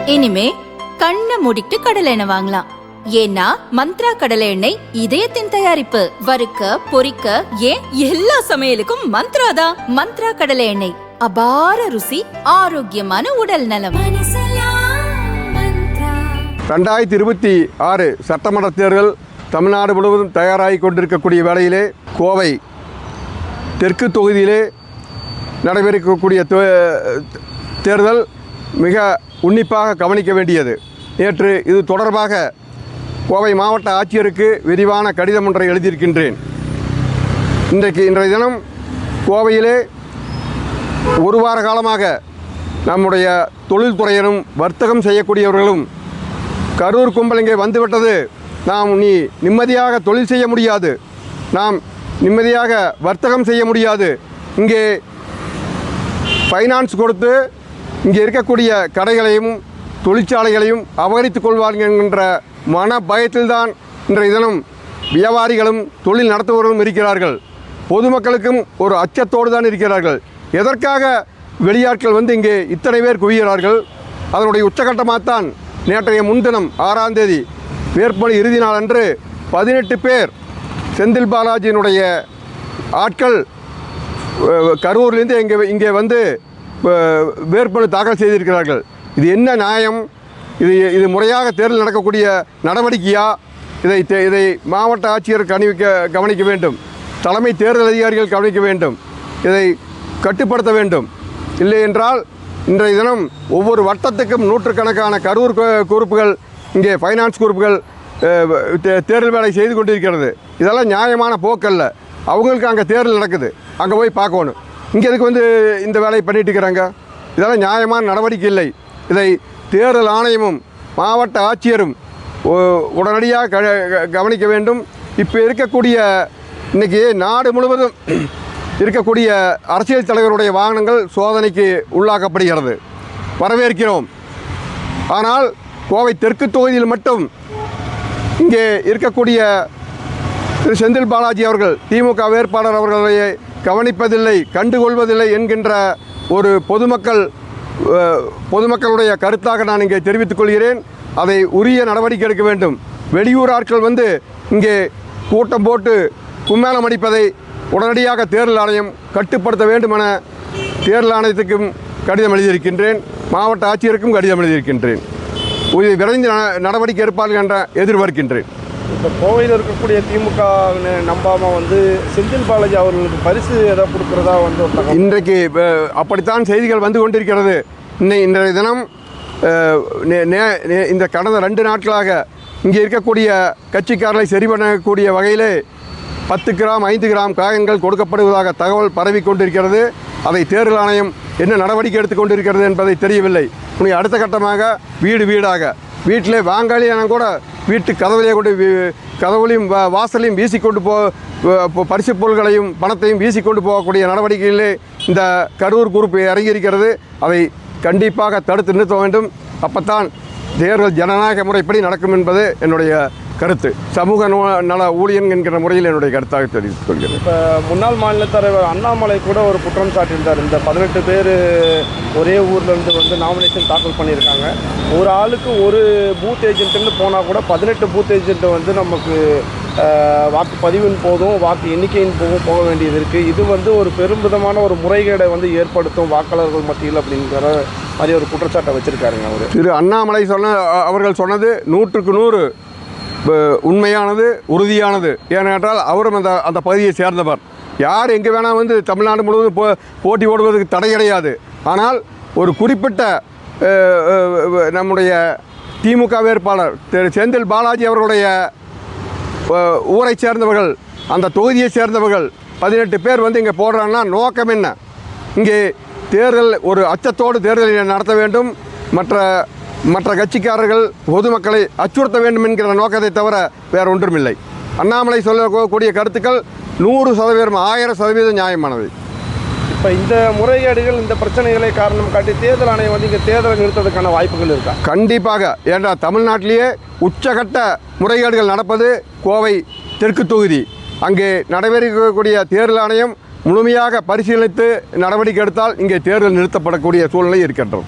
இனிமே கண்ணை மூடிட்டு கடலை எண்ணெய் வாங்கலாம். ஏன்னா மந்த்ரா கடலை எண்ணெய் இதயத்தின் தயாரிப்பு. வறுக்க பொரிக்க ஏன் எல்லா சமையலுக்கும் மந்த்ரா தான். மந்த்ரா கடலை எண்ணெய், அபார ருசி, ஆரோக்கியமான உடல் நலம். 2026 சட்டமன்ற தேர்தல் தமிழ்நாடு முழுவதும் தயாராகி கொண்டிருக்கக்கூடிய வேளையிலே கோவை தெற்கு தொகுதியிலே நடைபெறக்கூடிய தேர்தல் மிக உன்னிப்பாக கவனிக்க வேண்டியது. நேற்று இது தொடர்பாக கோவை மாவட்ட ஆட்சியருக்கு விரிவான கடிதம் ஒன்றை எழுதியிருக்கின்றேன். இன்றைய தினம் கோவையிலே ஒரு வார காலமாக நம்முடைய தொழில்துறையினரும் வர்த்தகம் செய்யக்கூடியவர்களும் கரூர் கும்பல் இங்கே வந்துவிட்டது, நாம் நீ நிம்மதியாக தொழில் செய்ய முடியாது, நாம் நிம்மதியாக வர்த்தகம் செய்ய முடியாது, இங்கே ஃபைனான்ஸ் கொடுத்து இங்கே இருக்கக்கூடிய கடைகளையும் தொழிற்சாலைகளையும் அபகரித்துக் கொள்வார்கள் என்கின்ற மன பயத்தில்தான் இன்றைய தினம் வியாபாரிகளும் தொழில் நடத்துபவர்களும் இருக்கிறார்கள். பொதுமக்களுக்கும் ஒரு அச்சத்தோடு தான் இருக்கிறார்கள். எதற்காக வெளியாட்கள் வந்து இங்கே இத்தனை பேர் குவிகிறார்கள்? அதனுடைய உச்சகட்டமாகத்தான் நேற்றைய முன்தினம் 6ஆம் தேதி வேட்புமனு இறுதி நாள் அன்று 18 பேர் செந்தில் பாலாஜியினுடைய ஆட்கள் கரூர்லேருந்து இங்கே வந்து வேட்புமனு தாக்கல் செய்திருக்கிறார்கள். இது என்ன நியாயம்? இது முறையாக தேர்தல் நடக்கக்கூடிய நடவடிக்கையா? இதை மாவட்ட ஆட்சியர் கவனிக்க வேண்டும், தலைமை தேர்தல் அதிகாரிகள் கவனிக்க வேண்டும், இதை கட்டுப்படுத்த வேண்டும். இல்லை என்றால் இன்றைய தினம் ஒவ்வொரு வட்டத்துக்கும் நூற்றுக்கணக்கான கரூர் குரூப்புகள், இங்கே ஃபைனான்ஸ் குரூப்புகள் தேர்தல் வேலை செய்து கொண்டிருக்கிறது. இதெல்லாம் நியாயமான போக்கல்ல. அவங்களுக்கு அங்கே தேர்தல் நடக்குது, அங்கே போய் பார்க்கணும். இங்கே எதுக்கு வந்து இந்த வேலையை பண்ணிட்டு இருக்கிறாங்க? இதெல்லாம் நியாயமான நடவடிக்கை இல்லை. இதை தேர்தல் ஆணையமும் மாவட்ட ஆட்சியரும் உடனடியாக கவனிக்க வேண்டும். இப்போ இருக்கக்கூடிய இன்றைக்கி நாடு முழுவதும் இருக்கக்கூடிய அரசியல் தலைவருடைய வாகனங்கள் சோதனைக்கு உள்ளாக்கப்படுகிறது, வரவேற்கிறோம். ஆனால் கோவை தெற்கு தொகுதியில் மட்டும் இங்கே இருக்கக்கூடிய திரு செந்தில் பாலாஜி அவர்கள் திமுக வேட்பாளர் அவர்களை கவனிப்பதில்லை, கண்டுகொள்வதில்லை என்கின்ற ஒரு பொதுமக்களுடைய கருத்தாக நான் இங்கே தெரிவித்துக் கொள்கிறேன். அதை உரிய நடவடிக்கை எடுக்க வேண்டும். வெளியூர் ஆட்கள் வந்து இங்கே கூட்டம் போட்டு கும்மேளம் அடிப்பதை உடனடியாக தேர்தல் ஆணையம் கட்டுப்படுத்த வேண்டும் என தேர்தல் ஆணையத்துக்கும் கடிதம் எழுதியிருக்கின்றேன், மாவட்ட ஆட்சியருக்கும் கடிதம் எழுதியிருக்கின்றேன். விரைந்து நடவடிக்கை எடுப்பார்கள் என்ற எதிர்பார்க்கின்றேன். இப்போ கோவையில் இருக்கக்கூடிய திமுக நம்பாமல் வந்து செந்தில் பாலாஜி அவர்களுக்கு பரிசு எதாவது கொடுக்குறதா வந்து இன்றைக்கு அப்படித்தான் செய்திகள் வந்து கொண்டிருக்கிறது. இன்றைய தினம் இந்த கடந்த 2 நாட்களாக இங்கே இருக்கக்கூடிய கட்சிக்காரர்களை சரி பண்ணக்கூடிய வகையிலே 10 கிராம் 5 கிராம் காயங்கள் கொடுக்கப்படுவதாக தகவல் பரவி கொண்டிருக்கிறது. அதை தேர்தல் ஆணையம் என்ன நடவடிக்கை எடுத்துக்கொண்டிருக்கிறது என்பதை தெரியவில்லை. அடுத்த கட்டமாக வீடாக வீட்டிலே வாங்காளியான கூட வீட்டு கதவுலையும் வாசலையும் வீசிக்கொண்டு பரிசு பொருள்களையும் பணத்தையும் வீசிக்கொண்டு போகக்கூடிய நடவடிக்கைகளிலே இந்த கரூர் குரூப் இறங்கியிருக்கிறது. அதை கண்டிப்பாக தடுத்து நிறுத்த வேண்டும். அப்போத்தான் தேர்தல் ஜனநாயக முறைப்படி நடக்கும் என்பது என்னுடைய கருத்து. சமூக நல ஊழியன் என்கிற முறையில் என்னுடைய கருத்தாக தெரிவித்துக் கொள்கிறேன். இப்போ முன்னாள் மாநில தலைவர் அண்ணாமலை கூட ஒரு குற்றம் சாட்டியிருந்தார். இந்த 18 பேர் ஒரே ஊர்லேருந்து வந்து நாமினேஷன் தாக்கல் பண்ணியிருக்காங்க. ஒரு ஆளுக்கு ஒரு பூத் ஏஜென்ட்டுன்னு போனால் கூட 18 பூத் ஏஜென்ட்டு வந்து நமக்கு வாக்கு பதிவின் போதும் வாக்கு எண்ணிக்கையின் போதும் போக வேண்டியது இருக்குது. இது வந்து ஒரு பெருமிதமான ஒரு முறைகேடை வந்து ஏற்படுத்தும் வாக்காளர்கள் மத்தியில் அப்படிங்கிற மாதிரி ஒரு குற்றச்சாட்டை வச்சுருக்காருங்க அவர். திரு அண்ணாமலை அவர்கள் சொன்னது 100க்கு 100 உண்மையானது, உறுதியானது. ஏனென்றால் அவரும் அந்த பகுதியை சேர்ந்தவர். யார் எங்கே வேணால் வந்து தமிழ்நாடு முழுவதும் போட்டி போடுவதற்கு தடை கிடையாது. ஆனால் ஒரு குறிப்பிட்ட நம்முடைய திமுக வேட்பாளர் திரு செந்தில் பாலாஜி அவர்களுடைய ஊரை சேர்ந்தவர்கள், அந்த தொகுதியை சேர்ந்தவர்கள் 18 பேர் வந்து இங்கே போடுறாங்கன்னா நோக்கம் என்ன? இங்கே தேர்தல் ஒரு அச்சத்தோடு தேர்தலை நடத்த வேண்டும், மற்ற கட்சிக்காரர்கள் பொதுமக்களை அச்சுறுத்த வேண்டும் என்கிற நோக்கத்தை தவிர வேறு ஒன்றுமில்லை. அண்ணாமலை சொல்லக்கூடிய கருத்துக்கள் 100%, 1000% நியாயமானது. இப்போ இந்த முறைகேடுகள், இந்த பிரச்சனைகளை காரணம் காட்டி தேர்தல் ஆணையம் வந்து இங்கே தேர்தலை நிறுத்துவதற்கான வாய்ப்புகள் இருக்கா? கண்டிப்பாக. ஏன்னா தமிழ்நாட்டிலேயே உச்சகட்ட முறைகேடுகள் நடப்பது கோவை தெற்கு தொகுதி. அங்கே நடைபெறக்கூடிய தேர்தல் ஆணையம் முழுமையாக பரிசீலித்து நடவடிக்கை எடுத்தால் இங்கே தேர்தல் நிறுத்தப்படக்கூடிய சூழ்நிலை இருக்கின்றது.